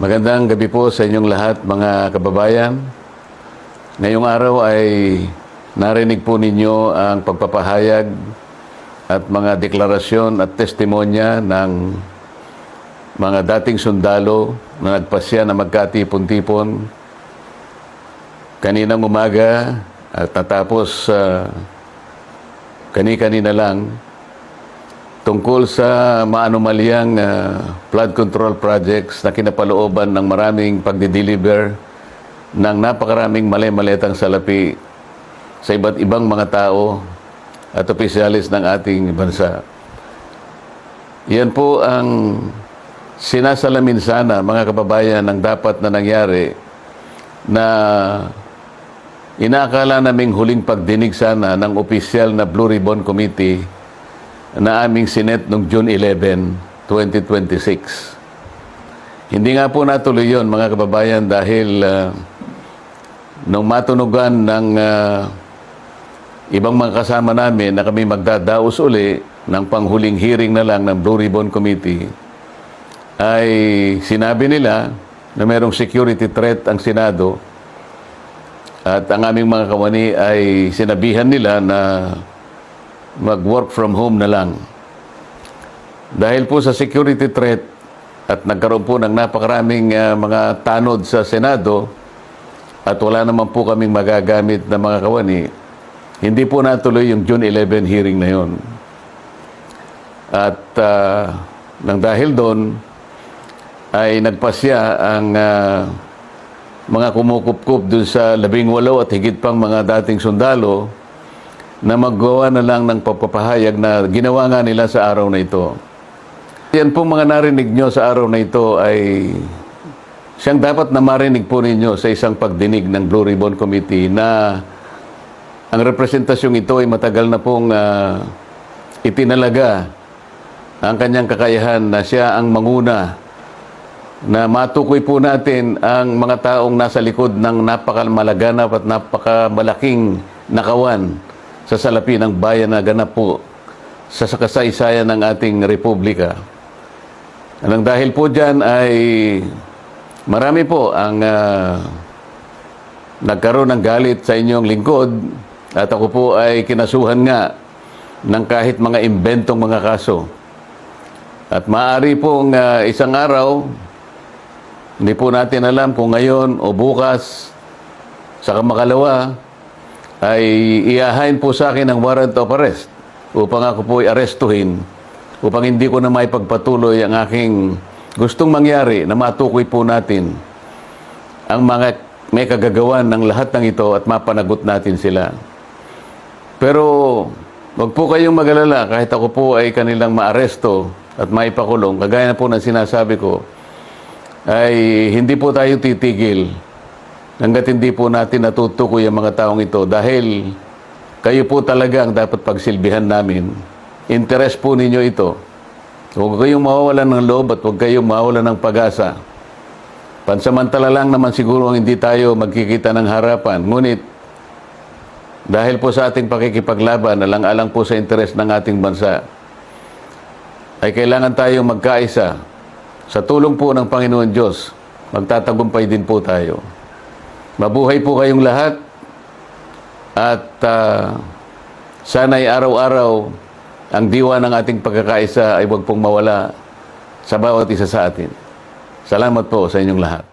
Magandang gabi po sa inyong lahat, mga kababayan. Ngayong araw ay narinig po ninyo ang pagpapahayag at mga deklarasyon at testimonya ng mga dating sundalo na nagpasya na magkatipon-tipon kaninang umaga at natapos kani-kanina lang tungkol sa maanumalyang flood control projects na kinapalooban ng maraming pagdideliver ng napakaraming mali-maletang salapi sa iba't ibang mga tao at opisyalis ng ating bansa. Yan po ang sinasalamin sana, mga kababayan, ng dapat na nangyari na inaakala naming huling pagdinig sana ng opisyal na Blue Ribbon Committee na aming sinet noong June 11, 2026. Hindi nga po natuloy yun, mga kababayan, dahil nung matunugan ng ibang mga kasama namin na kami magdadaos uli ng panghuling hearing na lang ng Blue Ribbon Committee, ay sinabi nila na mayroong security threat ang Senado at ang aming mga kawani ay sinabihan nila na mag-work from home na lang. Dahil po sa security threat at nagkaroon po ng napakaraming mga tanod sa Senado at wala naman po kaming magagamit na mga kawani, hindi po natuloy yung June 11 hearing na yon. At nang dahil doon ay nagpasya ang mga kumukup-kup dun sa 18 at higit pang mga dating sundalo na maggawa na lang ng pagpapahayag na ginawa nga nila sa araw na ito. Yan pong mga narinig nyo sa araw na ito ay siyang dapat na marinig po ninyo sa isang pagdinig ng Blue Ribbon Committee na ang representasyong ito ay matagal na pong itinalaga ang kanyang kakayahan na siya ang manguna na matukoy po natin ang mga taong nasa likod ng napakamalaganap at napakamalaking nakawan sa salapi ng bayan na ganap po sa kasaysayan ng ating republika. Nang dahil po dyan ay marami po ang nagkaroon ng galit sa inyong lingkod at ako po ay kinasuhan nga ng kahit mga imbentong mga kaso. At maaari pong isang araw, hindi po natin alam kung ngayon o bukas, sa kamakalawa, ay iahain po sa akin ang warrant of arrest upang ako po arestuhin upang hindi ko na may pagpatuloy ang aking gustong mangyari na matukoy po natin ang mga may kagagawan ng lahat ng ito at mapanagot natin sila. Pero wag po kayong mag-alala kahit ako po ay kanilang maaresto at maipakulong, kagaya na po ng sinasabi ko, ay hindi po tayo titigil hanggat hindi po natin natutukoy ang mga taong ito dahil kayo po talaga ang dapat pagsilbihan namin. Interes po ninyo ito. Huwag kayong mawawalan ng loob at huwag kayong mawawalan ng pag-asa. Pansamantala lang naman siguro ang hindi tayo magkikita ng harapan. Ngunit dahil po sa ating pakikipaglaban, alang-alang po sa interes ng ating bansa, ay kailangan tayong magkaisa. Sa tulong po ng Panginoon Diyos, magtatagumpay din po tayo. Mabuhay po kayong lahat at sana'y araw-araw ang diwa ng ating pagkakaisa ay huwag pong mawala sa bawat isa sa atin. Salamat po sa inyong lahat.